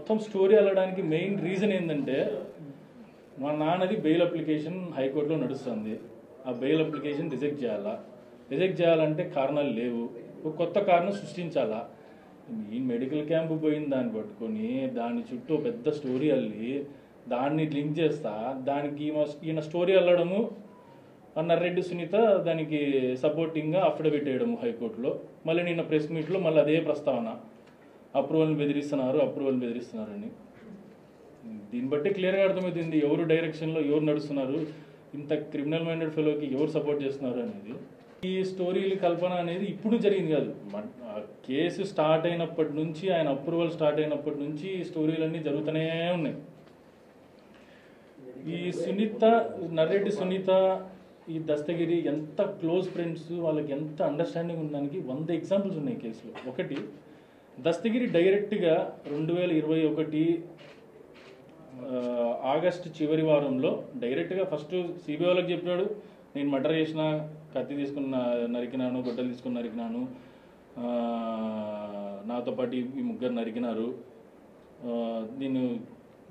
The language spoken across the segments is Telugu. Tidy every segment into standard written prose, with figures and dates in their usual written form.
మొత్తం స్టోరీ వెళ్ళడానికి మెయిన్ రీజన్ ఏంటంటే మా నాన్నది బెయిల్ అప్లికేషన్ హైకోర్టులో నడుస్తుంది. ఆ బెయిల్ అప్లికేషన్ రిజెక్ట్ చేయాలా. రిజెక్ట్ చేయాలంటే కారణాలు లేవు, ఒక కొత్త కారణం సృష్టించాలా. ఈ మెడికల్ క్యాంపు పోయిన దాన్ని పట్టుకొని దాని చుట్టూ పెద్ద స్టోరీ అల్లి దాన్ని లింక్ చేస్తా, దానికి ఈయన స్టోరీ అల్లడము, నర్రెడ్డి సునీత దానికి సపోర్టింగ్గా అఫిడవిట్ వేయడము హైకోర్టులో. మళ్ళీ నిన్న ప్రెస్ మీట్లో మళ్ళీ అదే ప్రస్తావన, అప్రూవల్ని బెదిరిస్తున్నారని. దీన్ని బట్టి క్లియర్గా అర్థమవుతుంది ఎవరు డైరెక్షన్లో ఎవరు నడుస్తున్నారు, ఇంత క్రిమినల్ మైండెడ్ ఫెలోకి ఎవరు సపోర్ట్ చేస్తున్నారు అనేది. ఈ స్టోరీలు కల్పన అనేది ఇప్పుడు జరిగింది కాదు, కేసు స్టార్ట్ అయినప్పటి నుంచి, ఆయన అప్రూవల్ స్టార్ట్ అయినప్పటి నుంచి ఈ స్టోరీలన్నీ జరుగుతూనే ఉన్నాయి. ఈ సునీత, నర్రెడ్డి సునీత, ఈ దస్తగిరి ఎంత క్లోజ్ ఫ్రెండ్స్, వాళ్ళకి ఎంత అండర్స్టాండింగ్ ఉండడానికి 100 ఎగ్జాంపుల్స్ ఉన్నాయి కేసులో. ఒకటి, దస్తగిరి డైరెక్ట్గా 2021 ఆగస్టు చివరి వారంలో డైరెక్ట్గా ఫస్ట్ సిబిఐ వాళ్ళకి చెప్పాడు, నేను మర్డర్ చేసిన, కత్తి తీసుకున్న నరికినాను, గొడ్డలు తీసుకుని నరికినాను, నాతో పాటు ఈ ముగ్గురు నరికినారు, నేను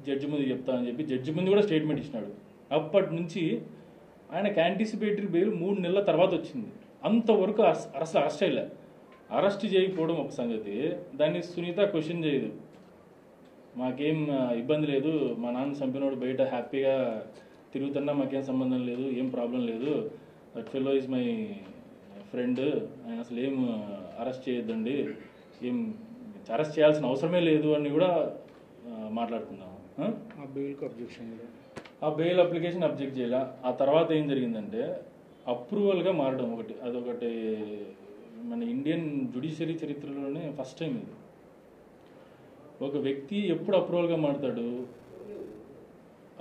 జడ్జి ముందు చెప్తా అని చెప్పి జడ్జి ముందు కూడా స్టేట్మెంట్ ఇచ్చినాడు. అప్పటి నుంచి ఆయనకు యాంటిసిపేటరీ బెయిల్ 3 నెలల తర్వాత వచ్చింది. అంతవరకు అరెస్ట్ అయ్యలే. అరెస్ట్ చేయకపోవడం ఒక సంగతి, దాన్ని సునీత క్వశ్చన్ చేయదు. మాకేం ఇబ్బంది లేదు, మా నాన్న చంపినోడు బయట హ్యాపీగా తిరుగుతున్నా మాకేం సంబంధం లేదు, ఏం ప్రాబ్లం లేదు, that fellow is my friend, ఆయన అసలు ఏం అరెస్ట్ చేయొద్దండి, ఏం అరెస్ట్ చేయాల్సిన అవసరమే లేదు అని కూడా మాట్లాడుతున్నాము. ఆ బెయిల్ అప్లికేషన్ అబ్జెక్ట్ చేయాల. ఆ తర్వాత ఏం జరిగిందంటే అప్రూవల్గా మారడం ఒకటి, అదొకటి మన ఇండియన్ జ్యుడిషియరీ చరిత్రలోనే ఫస్ట్ టైం ఇది. ఒక వ్యక్తి ఎప్పుడు అప్రూవల్గా మారుతాడు,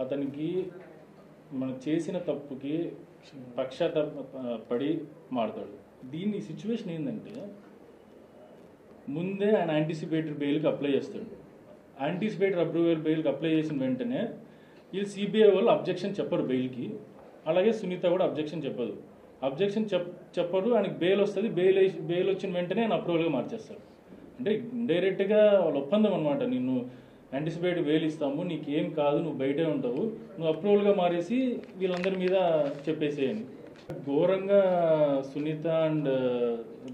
అతనికి మనం చేసిన తప్పుకి పడి మారుతాడు. దీని సిచ్యువేషన్ ఏంటంటే ముందే ఆయన యాంటిసిపేటరీ బెయిల్కి అప్లై చేస్తాడు. యాంటిసిపేటరీ అప్రూవల్ బెయిల్కి అప్లై చేసిన వెంటనే వీళ్ళు సిబిఐ వాళ్ళు అబ్జెక్షన్ చెప్పరు బెయిల్కి, అలాగే సునీత కూడా అబ్జెక్షన్ చెప్పదు. అబ్జెక్షన్ చెప్పరు, ఆయనకి బెయిల్ వస్తుంది. బెయిల్ వచ్చిన వెంటనే ఆయన అప్రూవల్గా మార్చేస్తారు. అంటే ఇండైరెక్ట్గా వాళ్ళ ఒప్పందం అనమాట, నిన్ను యాంటిసిపేటరీ బెయిల్ ఇస్తాము, నీకు ఏం కాదు, నువ్వు బయటే ఉంటావు, నువ్వు అప్రూవల్గా మారేసి వీళ్ళందరి మీద చెప్పేసేయని. ఘోరంగా సునీత అండ్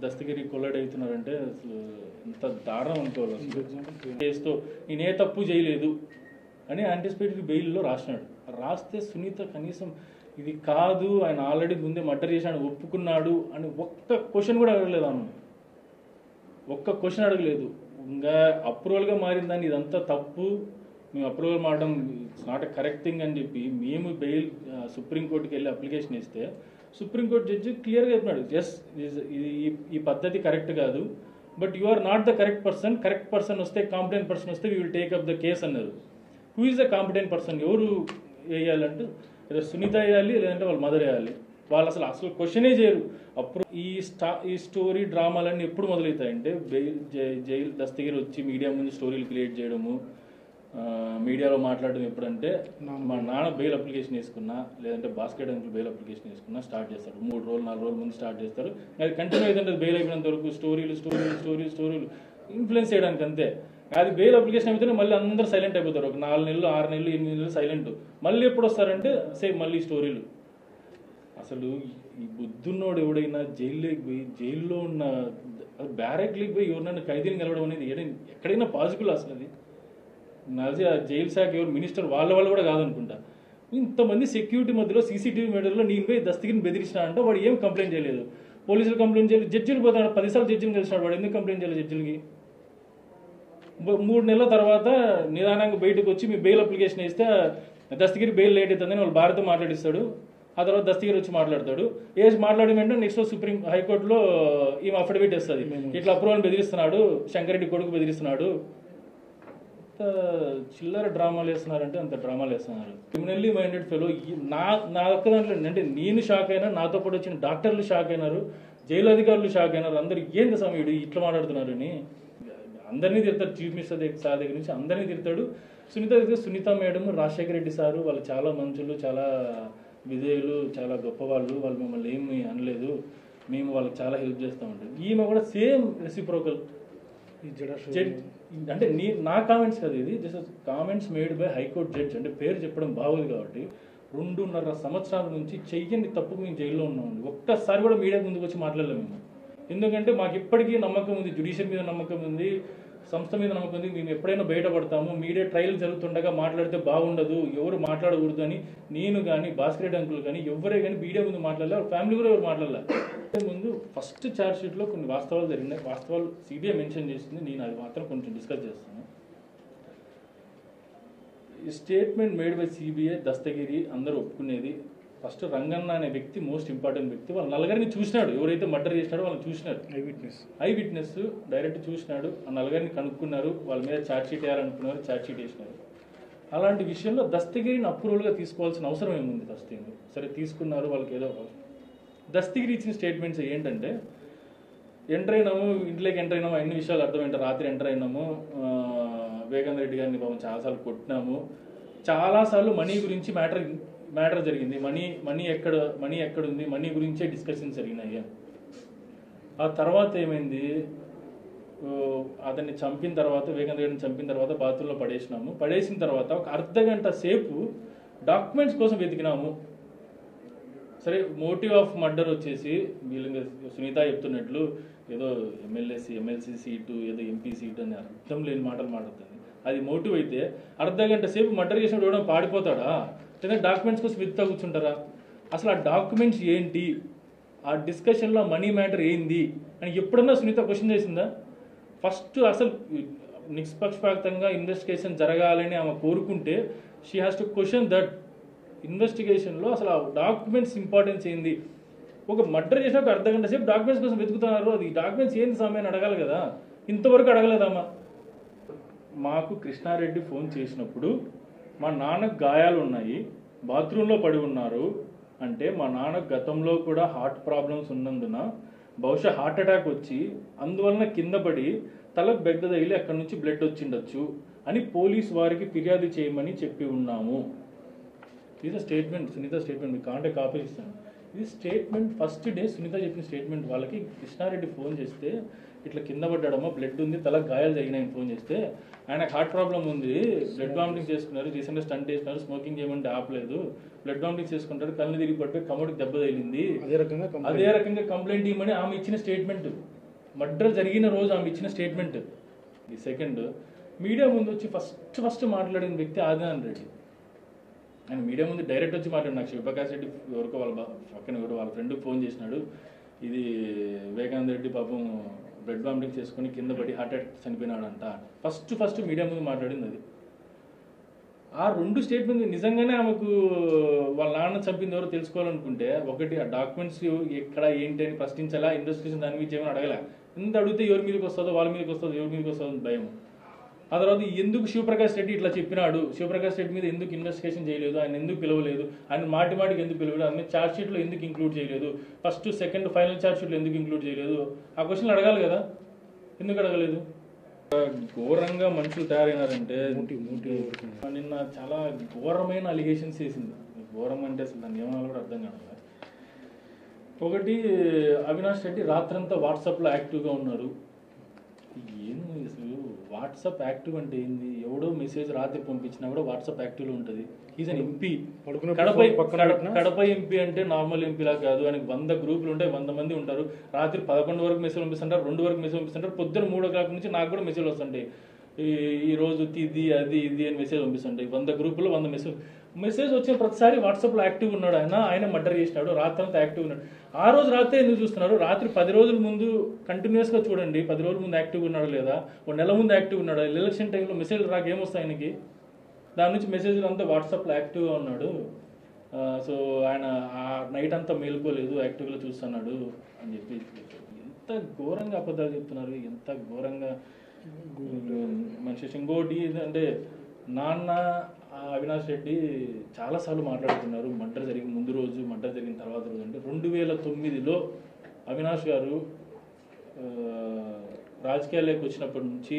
దస్తగిరి కొల్లడ్ అవుతున్నారంటే అసలు ఎంత దారుణం అనుకోవాలి. కేసుతో నేనే తప్పు చేయలేదు అని యాంటిసిపేటరీ బెయిల్లో రాసినాడు. రాస్తే సునీత కనీసం ఇది కాదు, ఆయన ఆల్రెడీ ముందే మర్డర్ చేశాడు, ఒప్పుకున్నాడు అని ఒక్క క్వశ్చన్ కూడా అడగలేదు. ఆమె ఒక్క క్వశ్చన్ అడగలేదు. ఇంకా అప్రూవల్గా మారిన దాన్ని ఇదంతా తప్పు, మేము అప్రూవల్ మారడం it's not a correct thing అని చెప్పి మేము బెయిల్ సుప్రీంకోర్టుకి వెళ్ళి అప్లికేషన్ ఇస్తే సుప్రీంకోర్టు జడ్జి క్లియర్గా చెప్పినాడు, ఎస్ ఈ పద్ధతి కరెక్ట్ కాదు, but you are not the correct person వస్తే, కాంపిటెంట్ పర్సన్ వస్తే we will take up the case అన్నారు. Who is the competent person, ఎవరు వేయాలంటే సునీత వేయాలి, లేదంటే వాళ్ళ మదర్ వేయాలి. వాళ్ళు అసలు క్వశ్చనే చేయరు. అప్పుడు ఈ స్టోరీ డ్రామాలన్నీ ఎప్పుడు మొదలవుతాయంటే జైలు దస్తగిరి వచ్చి మీడియా ముందు స్టోరీలు క్రియేట్ చేయడము, మీడియాలో మాట్లాడడం ఎప్పుడంటే మా నాన్న బెయిల్ అప్లికేషన్ వేసుకున్నా, లేదంటే బాస్కెట్ అంకుల్ బెయిల్ అప్లికేషన్ వేసుకున్నా స్టార్ట్ చేస్తారు. 3 రోజులు 4 రోజుల ముందు స్టార్ట్ చేస్తారు. అది కంటిన్యూ అవుతుంటుంది బెయిల్ అయిపోయినంత వరకు. స్టోరీలు ఇన్ఫ్లుయెన్స్ చేయడానికి అంతే. అది బెయిల్ అప్లికేషన్ అయిపోతే మళ్ళీ అందరూ సైలెంట్ అయిపోతారు. ఒక 4 నెలలు 6 నెలలు 8 నెలలు సైలెంట్. మళ్ళీ ఎప్పుడు వస్తారంటే సేమ్ మళ్ళీ స్టోరీలు. అసలు ఈ బుద్ధున్నోడు ఎవడైనా జైల్లో ఉన్న బ్యారెక్లీకి పోయి ఎవరినైనా ఖైదీని కలవడం అనేది ఎక్కడైనా పాసిబుల్ అసలు? అది నాది ఆ జైలు శాఖ ఎవరు మినిస్టర్ వాళ్ళ కూడా కాదనుకుంటా. ఇంతమంది సెక్యూరిటీ మధ్యలో సీసీటీవీ మీడియాలో నేను పోయి దస్తగిరిని బెదిరించినా అంటే వాడు ఏం కంప్లైంట్ చేయలేదు, పోలీసులు కంప్లైంట్ చేయలేదు, జడ్జిలు పోతాడు 10 సార్లు జడ్జిని కలిసినాడు, వాడు ఎందుకు కంప్లైంట్ చేయలేదు జడ్జిలకి? 3 నెలల తర్వాత నిదానంగా బయటకు వచ్చి మీ బెయిల్ అప్లికేషన్ వేస్తే దస్తగిరి బెయిల్ లేట్ అవుతుందని వాళ్ళు భారత మాట్లాడిస్తాడు. ఆ తర్వాత దస్తగిరి వచ్చి మాట్లాడతాడు. మాట్లాడిన వెంటనే నెక్స్ట్ సుప్రీం హైకోర్టులో ఈమె అఫిడవిట్ వేస్తుంది, ఇట్లా అప్రూవల్ బెదిరిస్తున్నాడు, శంకరెడ్డి కొడుకు బెదిరిస్తున్నాడు. చిల్లర డ్రామాలు వేస్తున్నారంటే అంత డ్రామాలు వేస్తున్నారు. Criminally minded fellow. నా ఒక్క దాంట్లో అంటే నేను షాక్ అయినా, నాతో పాటు వచ్చిన డాక్టర్లు షాక్ అయినారు, జైలు అధికారులు షాక్ అయినారు. అందరూ ఏంది సమయుడు ఇట్లా మాట్లాడుతున్నారు అని అందరినీ తిడతాడు. చీఫ్ మినిస్టర్ సార్ దగ్గర నుంచి అందరినీ తిడతాడు. సునీత మేడం, రాజశేఖర రెడ్డి సారు వాళ్ళు చాలా మంచులు, చాలా విధేయులు, చాలా గొప్పవాళ్ళు, వాళ్ళు మమ్మల్ని ఏమి అనలేదు, మేము వాళ్ళకి చాలా హెల్ప్ చేస్తూ ఉంటాం. ఈమె కూడా సేమ్ రెసిప్రోకల్. జడ్జ్ అంటే నా కామెంట్స్ కదా, ఇది this is comments made by high court judge. అంటే పేరు చెప్పడం బాగోదు కాబట్టి 2.5 సంవత్సరాల నుంచి చెయ్యని తప్పుకు మేము జైల్లో ఉన్నామండి. ఒక్కసారి కూడా మీడియా ముందుకు వచ్చి మాట్లాడలేము మేము. ఎందుకంటే మాకు ఇప్పటికీ నమ్మకం ఉంది, జ్యుడిషియల్ మీద నమ్మకం ఉంది, సంస్థ మీద నమ్మకం ఉంది. మేము ఎప్పుడైనా బయటపడతాము, మీడియా ట్రయల్ జరుగుతుండగా మాట్లాడితే బాగుండదు, ఎవరు మాట్లాడకూడదు అని నేను కానీ భాస్కర్ రెడ్డి అంకుల్ కానీ ఎవరే కానీ మీడియా ముందు మాట్లాడలే, వాళ్ళ ఫ్యామిలీ కూడా ఎవరు మాట్లాడలే. ముందు ఫస్ట్ ఛార్జ్ షీట్లో కొన్ని వాస్తవాలు జరిగినాయి, వాస్తవాలు సిబిఐ మెన్షన్ చేసింది, నేను అది మాత్రం కొంచెం డిస్కస్ చేస్తాను. ఈ statement made by CBI Dastagiri అందరూ ఒప్పుకునేది. ఫస్ట్ రంగన్న అనే వ్యక్తి మోస్ట్ ఇంపార్టెంట్ వ్యక్తి, వాళ్ళ నలుగురిని చూసినాడు, ఎవరైతే మర్డర్ చేసినాడో వాళ్ళని చూసినాడు, ఐ విట్నెస్ డైరెక్ట్ చూసినాడు, ఆ నలుగురిని కనుక్కున్నారు, వాళ్ళ మీద ఛార్జ్ షీట్ వేయాలనుకున్నారు, ఛార్జ్ షీట్ వేసినారు. అలాంటి విషయంలో దస్తగిరిని అప్రూవల్గా తీసుకోవాల్సిన అవసరం ఏముంది? దస్తగిరి సరే తీసుకున్నారు, వాళ్ళకి ఏదో దస్తగిరి ఇచ్చిన స్టేట్మెంట్స్ ఏంటంటే, ఎంటర్ అయినాము, ఇంట్లోకి ఎంటర్ అయినాము, అన్ని విషయాలు అర్థమైంటారు. రాత్రి ఎంటర్ అయినాము, వివేకానంద రెడ్డి గారిని పాపం చాలాసార్లు కొట్టినాము, చాలాసార్లు మనీ గురించి మ్యాటర్ జరిగింది, మనీ ఎక్కడ ఉంది, మనీ గురించే డిస్కషన్స్ జరిగినాయి. ఆ తర్వాత ఏమైంది, అతన్ని చంపిన తర్వాత, వివేకానంద రెడ్డిని చంపిన తర్వాత బాత్రూంలో పడేసిన తర్వాత ఒక అర్ధగంట సేపు డాక్యుమెంట్స్ కోసం వెతికినాము. సరే, మోటివ్ ఆఫ్ మర్డర్ వచ్చేసి వీళ్ళు సునీత చెప్తున్నట్లు ఏదో ఎమ్మెల్సీ సీటు, ఏదో ఎంపీ సీటు అని అర్థం లేని మాటలు మాట్లాడుతుంది. అది మోటివ్ అయితే అర్ధగంట సేపు మర్డర్ చేసినప్పుడు ఎవడో పాడిపోతాడా? లేదా డాక్యుమెంట్స్ కోసం వెతుకుతా కూర్చుంటారా? అసలు ఆ డాక్యుమెంట్స్ ఏంటి, ఆ డిస్కషన్లో మనీ మ్యాటర్ ఏంది అని ఎప్పుడన్నా సునీత క్వశ్చన్ చేసిందా? ఫస్ట్ అసలు నిష్పక్షపాతంగా ఇన్వెస్టిగేషన్ జరగాలని ఆమె కోరుకుంటే she has to question that ఇన్వెస్టిగేషన్లో అసలు ఆ డాక్యుమెంట్స్ ఇంపార్టెన్స్ ఏంది. ఒక మర్డర్ చేసినప్పుడు అర్ధగంట సేపు డాక్యుమెంట్స్ కోసం వెతుకుతున్నారు, అది డాక్యుమెంట్స్ ఏంది సమయాన్ని అడగాలి కదా, ఇంతవరకు అడగలేదమ్మా. మాకు కృష్ణారెడ్డి ఫోన్ చేసినప్పుడు మా నాన్నకు గాయాలు ఉన్నాయి, బాత్రూంలో పడి ఉన్నారు అంటే, మా నాన్నకు గతంలో కూడా హార్ట్ ప్రాబ్లమ్స్ ఉన్నందున బహుశా హార్ట్ అటాక్ వచ్చి అందువలన కింద పడి తలకు బెగ్గ తగిలి అక్కడి నుంచి బ్లడ్ వచ్చిండొచ్చు అని పోలీస్ వారికి ఫిర్యాదు చేయమని చెప్పి ఉన్నాము. ఇది స్టేట్మెంట్, సునీత స్టేట్మెంట్, మీకు కాంటాక్ట్ కాపీ ఇస్తాను. ఇది స్టేట్మెంట్ ఫస్ట్ డే సునీత చెప్పిన స్టేట్మెంట్. వాళ్ళకి కృష్ణారెడ్డి ఫోన్ చేస్తే ఇట్లా కింద పడ్డాడమ్మా, బ్లడ్ ఉంది, తలకు గాయాలు జరిగినాయని ఫోన్ చేస్తే, ఆయనకు హార్ట్ ప్రాబ్లం ఉంది, బ్లడ్ వామిటింగ్ చేసుకున్నారు, రీసెంట్గా స్టంట్ చేసినారు, స్మోకింగ్ చేయమంటే ఆపలేదు, బ్లడ్ వామిటింగ్ చేసుకుంటారు, కళ్ళు తిరిగి పడిపోయి కమోడికి దెబ్బ తగిలింది, అదే రకంగా కంప్లైంట్ ఇవ్వమని ఆమె ఇచ్చిన స్టేట్మెంట్. మర్డర్ జరిగిన రోజు ఆమె ఇచ్చిన స్టేట్మెంట్. ఈ సెకండ్ మీడియా ముందు వచ్చి ఫస్ట్ మాట్లాడిన వ్యక్తి ఆదినారాయణ రెడ్డి. ఆయన మీడియా ముందు డైరెక్ట్ వచ్చి మాట్లాడు, నాకు శివప్రకాష్ రెడ్డి ఎవరికో పక్కన వాళ్ళ ఫ్రెండ్కి ఫోన్ చేసినాడు, ఇది వివేకానంద రెడ్డి పాపం బ్లడ్ వామిటింగ్ చేసుకుని కింద పడి హార్ట్ అటాక్ చనిపోయినాడంట. ఫస్ట్ మీడియా ముందు మాట్లాడింది అది. ఆ రెండు స్టేట్మెంట్ నిజంగానే ఆమెకు వాళ్ళ నాన్న చంపింది ఎవరో తెలుసుకోవాలనుకుంటే, ఒకటి ఆ డాక్యుమెంట్స్ ఎక్కడ ఏంటి అని ప్రశ్నించాలా, ఇన్వెస్టిగేషన్ దాని మీద చేయమని అడగలే. ఎంత అడిగితే ఎవరి మీదకి వస్తుందో, వాళ్ళ మీదకి వస్తుందో, ఎవరి మీదకి వస్తుందో భయం. ఆ తర్వాత ఎందుకు శివప్రకాష్ రెడ్డి ఇట్లా చెప్పినాడు, శివప్రకాష్ రెడ్డి మీద ఎందుకు ఇన్వెస్టిగేషన్ చేయలేదు, ఆయన ఎందుకు పిలవలేదు, ఆయన మాటికి ఎందుకు పిలవలేదు, ఆయన ఛార్జ్ షీట్లో ఎందుకు ఇంక్లూడ్ చేయలేదు, ఫస్ట్ సెకండ్ ఫైనల్ ఛార్జ్ షీట్లో ఎందుకు ఇంక్లూడ్ చేయలేదు, ఆ క్వశ్చన్లు అడగాలి కదా, ఎందుకు అడగలేదు? ఘోరంగా మనుషులు తయారైనారంటే, నిన్న చాలా ఘోరమైన అలిగేషన్స్ వేసింది. ఘోరం అంటే అసలు దాన్ని ఏమన్నా కూడా అర్థం కాదు. ఒకటి, అవినాష్ రెడ్డి రాత్రంతా వాట్సాప్లో యాక్టివ్గా ఉన్నారు. ఏంది అసలు వాట్సాప్ యాక్టివ్ అంటే ఏంది? ఎవడో మెసేజ్ రాత్రి పంపించినా కూడా వాట్సాప్ యాక్టివ్లో ఉంటుంది. Is an MP, Kadapa MP అంటే నార్మల్ ఎంపీలా కాదు. ఆయనకు 100 గ్రూపులు ఉంటాయి, 100 మంది ఉంటారు. రాత్రి 11 వరకు మెసేజ్ పంపిస్తుంటారు, 2 వరకు మెసేజ్ పంపిస్తుంటారు, పొద్దున్న 3 o'clock నుంచి నాకు కూడా మెసేజ్ వస్తుంటాయి, ఈ రోజు ఇది అది ఇది అని మెసేజ్ పంపిస్తుంటాయి. 100 గ్రూపుల్లో 100 మెసేజ్ వచ్చిన ప్రతిసారి వాట్సాప్లో యాక్టివ్ ఉన్నాడు. ఆయన మర్డర్ చేసినాడు, రాత్రంతా యాక్టివ్ ఉన్నాడు. ఆ రోజు రాత్రి ఎందుకు చూస్తున్నారు? రాత్రి 10 రోజుల ముందు కంటిన్యూస్గా చూడండి, 10 రోజుల ముందు యాక్టివ్ ఉన్నాడు లేదా, 1 నెల ముందు యాక్టివ్ ఉన్నాడు. ఎలక్షన్ టైంలో మెసేజ్ రాక ఏమొస్తాయి ఆయనకి? దాని నుంచి మెసేజ్లు అంతా వాట్సాప్లో యాక్టివ్గా ఉన్నాడు. సో ఆయన ఆ నైట్ అంతా మేలుకోలేదు, యాక్టివ్గా చూస్తున్నాడు అని చెప్పి ఎంత ఘోరంగా అబద్ధాలు చెప్తున్నారు, ఎంత ఘోరంగా మనిషి. ఇంకోటి అంటే నాన్న అవినాష్ రెడ్డి చాలాసార్లు మాట్లాడుతున్నారు మర్డర్ జరిగిన ముందు రోజు, మర్డర్ జరిగిన తర్వాత రోజు. అంటే 2009లో అవినాష్ గారు రాజకీయాల్లోకి వచ్చినప్పటి నుంచి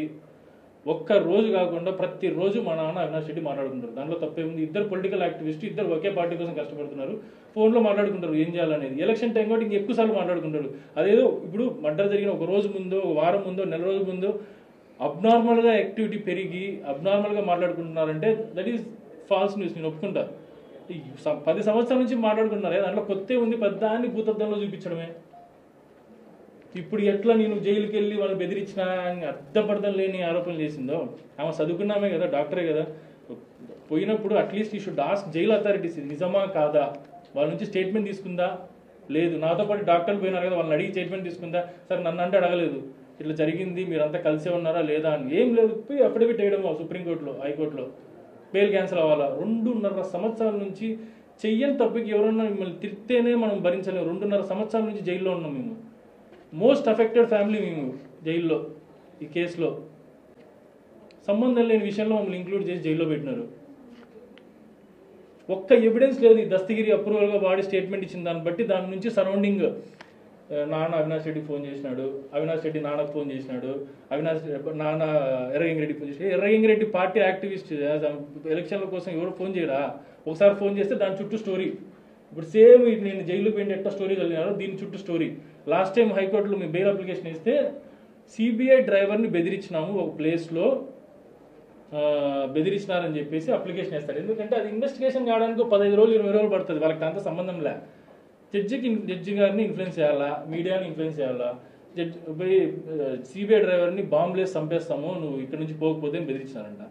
ఒక్క రోజు కాకుండా ప్రతిరోజు మా నాన్న అవినాష్ రెడ్డి మాట్లాడుకుంటారు. దాంట్లో తప్పేముంది? ఇద్దరు పొలిటికల్ యాక్టివిస్ట్, ఇద్దరు ఒకే పార్టీ కోసం కష్టపడుతున్నారు, ఫోన్లో మాట్లాడుకుంటారు ఏం చేయాలనేది. ఎలక్షన్ టైం కాబట్టి ఇంకెక్కువ సార్లు మాట్లాడుకుంటారు. అదేదో ఇప్పుడు మర్డర్ జరిగిన ఒక రోజు ముందో, ఒక వారం ముందో, నెల రోజు ముందో అబ్నార్మల్గా యాక్టివిటీ పెరిగి అబ్నార్మల్గా మాట్లాడుకుంటున్నారంటే దట్ ఈస్ ఫాల్స్ న్యూస్. నేను ఒప్పుకుంటా. 10 సంవత్సరాల నుంచి మాట్లాడుకుంటున్నారు, దాంట్లో కొత్త ఉంది, పెద్దాన్ని భూతద్దంలో చూపించడమే. ఇప్పుడు ఎట్లా నేను జైలుకి వెళ్ళి వాళ్ళని బెదిరించినా అర్థపర్థం లేని ఆరోపణలు చేసిందో, ఆమె చదువుకున్నామే కదా, డాక్టరే కదా, పోయినప్పుడు అట్లీస్ట్ ఈ షుడ్ ఆస్క్ జైల్ అథారిటీస్ నిజమా కాదా, వాళ్ళ నుంచి స్టేట్మెంట్ తీసుకుందా లేదు. నాతో పాటు డాక్టర్లు పోయినారు కదా, వాళ్ళని అడిగి స్టేట్మెంట్ తీసుకుందా. సరే నన్ను అంటే అడగలేదు, ఇట్లా జరిగింది మీరంతా కలిసే ఉన్నారా లేదా అని. ఏం లేదు, పోయి అఫిడవిట్ వేయడమో సుప్రీంకోర్టులో, హైకోర్టులో, బెయిల్ క్యాన్సిల్ అవ్వాలా. 2.5 సంవత్సరాల నుంచి చెయ్యని తప్పుకి ఎవరన్నా మిమ్మల్ని తిరిగితేనే మనం భరించలేము. 2.5 సంవత్సరాల నుంచి జైల్లో ఉన్నాం మేము. మోస్ట్ అఫెక్టెడ్ ఫ్యామిలీ మేము జైల్లో. ఈ కేసులో సంబంధం లేని విషయంలో మమ్మల్ని ఇంక్లూడ్ చేసి జైల్లో పెట్టినారు. ఒక్క ఎవిడెన్స్ లేదు. ఈ దస్తగిరి అప్రూవల్గా వాడి స్టేట్మెంట్ ఇచ్చిన దాన్ని బట్టి దాని నుంచి సరౌండింగ్ నాన్న అవినాష్ రెడ్డి ఫోన్ చేసినాడు, అవినాష్ రెడ్డి నాన్నకు ఫోన్ చేసినాడు, నాన్న ఎర్రగంగిరెడ్డి ఫోన్ చేసినాడు. ఎర్రగంగిరెడ్డి పార్టీ యాక్టివిస్ట్, ఎలక్షన్ల కోసం ఎవరు ఫోన్ చేయరా? ఒకసారి ఫోన్ చేస్తే దాని చుట్టూ స్టోరీ. ఇప్పుడు సేమ్ నేను జైలు పోయింది ఎట్లా స్టోరీ చదివినారో దీని చుట్టూ స్టోరీ. లాస్ట్ టైం హైకోర్టులో మీ బెయిల్ అప్లికేషన్ ఇస్తే సిబిఐ డ్రైవర్ని బెదిరించినాము, ఒక ప్లేస్లో బెదిరించినారని చెప్పేసి అప్లికేషన్ వేస్తారు. ఎందుకంటే అది ఇన్వెస్టిగేషన్ చేయడానికి 15 రోజులు 20 రోజులు పడుతుంది. వాళ్ళకి అంత సంబంధం లే. జడ్జి గారిని ఇన్ఫ్లుయెన్స్ చేయాలా, మీడియాని ఇన్ఫ్లుయెన్స్ చేయాలా, పోయి సిబిఐ డ్రైవర్ని బాంబులేసి చంపేస్తాము నువ్వు ఇక్కడ నుంచి పోకపోతే బెదిరించినారంట.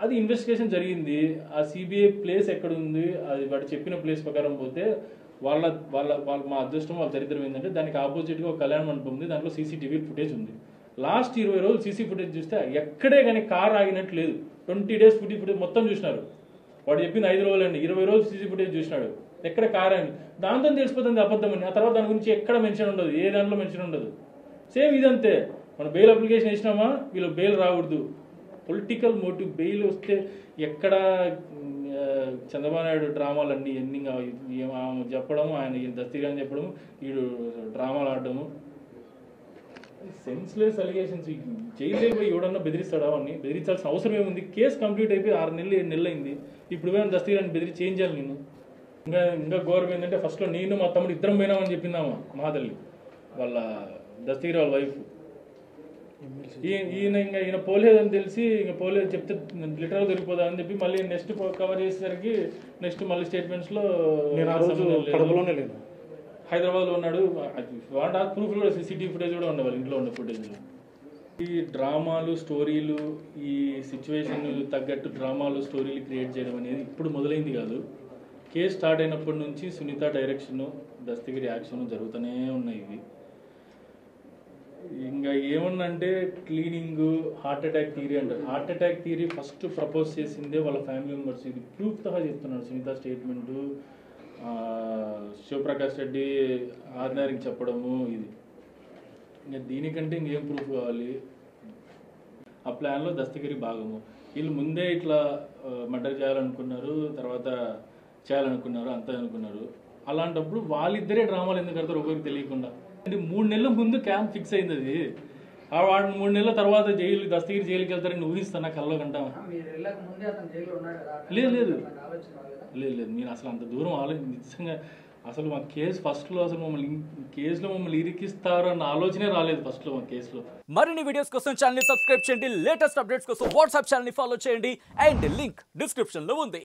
అది ఇన్వెస్టిగేషన్ జరిగింది. ఆ సిబిఐ ప్లేస్ ఎక్కడ ఉంది, అది వాడు చెప్పిన ప్లేస్ ప్రకారం పోతే వాళ్ళ మా అదృష్టం, వాళ్ళ చరిత్రం ఏంటంటే దానికి ఆపోజిట్గా ఒక కళ్యాణ మండపం ఉంది, దాంట్లో సీసీటీవీ ఫుటేజ్ ఉంది. లాస్ట్ 20 రోజులు సీసీ ఫుటేజ్ చూస్తే ఎక్కడే కానీ కార్ ఆగినట్టు లేదు. 20 డేస్ ఫుటేజ్ మొత్తం చూసినారు. వాడు చెప్పింది 5 రోజులండి, 20 రోజులు సీసీ ఫుటేజ్ చూసినాడు, ఎక్కడ కార్ అని. దాంతో తెలిసిపోతుంది అబద్ధం అని. ఆ తర్వాత దాని గురించి ఎక్కడ మెన్షన్ ఉండదు, ఏ దాంట్లో మెన్షన్ ఉండదు. సేమ్ ఇదంతే. మనం బెయిల్ అప్లికేషన్ ఇచ్చినామా, వీళ్ళు బెయిల్ రాకూడదు, పొలిటికల్ మోటివ్. బెయిల్ వస్తే ఎక్కడ చంద్రబాబు నాయుడు డ్రామాలన్నీ ఎన్ని చెప్పడము, ఆయన దస్తగిరి అని చెప్పడము, వీడు డ్రామాలు ఆడడము, సెన్స్లెస్ అలిగేషన్స్. జైలు పోయి ఎవడన్నా బెదిరిస్తాడా? అని బెదిరించాల్సిన అవసరం ఏముంది? కేసు కంప్లీట్ అయిపోయి 6 నెలలు 7 నెలలు అయింది. ఇప్పుడు పోయిన దస్తగిరి అని బెదిరించి ఏం చేయాలి నేను? ఇంకా ఘోరం ఏంటంటే ఫస్ట్లో నేను మా తమ్ముడు ఇద్దరం పోయినామని చెప్పిందామా మహాతల్లి, వాళ్ళ దస్తగిరి వాళ్ళ వైఫ్. ఈయన పోలేదని తెలిసి ఇంకా పోలేదు చెప్తే లిటరల్ దొరికిపోదా అని చెప్పి మళ్ళీ నెక్స్ట్ కవర్ చేసేసరికి నెక్స్ట్ మళ్ళీ స్టేట్మెంట్స్లో హైదరాబాద్లో ఉన్నాడు. ప్రూఫ్ కూడా సీసీటీవీ ఫుటేజ్ కూడా ఉండే, వాళ్ళ ఇంట్లో ఉండే ఫుటేజ్లో. ఈ డ్రామాలు, స్టోరీలు, ఈ సిచ్యువేషన్ తగ్గట్టు డ్రామాలు, స్టోరీలు క్రియేట్ చేయడం అనేది ఇప్పుడు మొదలైంది కాదు. కేసు స్టార్ట్ అయినప్పటి నుంచి సునీత డైరెక్షను, దస్తగిరి యాక్షన్ జరుగుతూనే ఉన్నాయి. ఇవి ఇంకా ఏమన్నంటే క్లీనింగ్, హార్ట్ అటాక్ థియరీ అంటారు. Heart attack theory first propose చేసిందే వాళ్ళ ఫ్యామిలీ మెంబర్స్. ఇది ప్రూఫ్తో చెప్తున్నాడు. సునీత స్టేట్మెంటు, శివప్రకాష్ రెడ్డి ఆర్డినరీకి చెప్పడము, ఇది ఇంకా దీనికంటే ఇంకేం ప్రూఫ్ కావాలి? ఆ ప్లాన్లో దస్తగిరి భాగము. వీళ్ళు ముందే ఇట్లా మర్డర్ చేయాలనుకున్నారు, తర్వాత చేయాలనుకున్నారు, అంతా అనుకున్నారు. అలాంటప్పుడు వాళ్ళిద్దరే డ్రామాలు ఎందుకు కడతారు ఒకరికి తెలియకుండా? అంటే 3 నెలల ముందు క్యాంప్ ఫిక్స్ అయింది. అది వాడు 3 నెలల తర్వాత దస్తగిరి జైలుకి వెళ్తారని ఊహిస్తాను కల్లో కంటా. లేదు లేదు లేదు లేదు నేను అసలు అంత దూరం నిజంగా అసలు మా కేసు ఫస్ట్లో అసలు కేసులో మమ్మల్ని ఇరికిస్తారు అన్న ఆలోచనే రాలేదు ఫస్ట్లో మా కేసులో. మరిన్ని వీడియోస్ కోసం ఛానల్ ని సబ్స్క్రైబ్ చేయండి, లేటెస్ట్ అప్డేట్స్ కోసం వాట్సాప్ ఛానల్ ని ఫాలో చేయండి, అండ్ లింక్ డిస్క్రిప్షన్ లో ఉంది.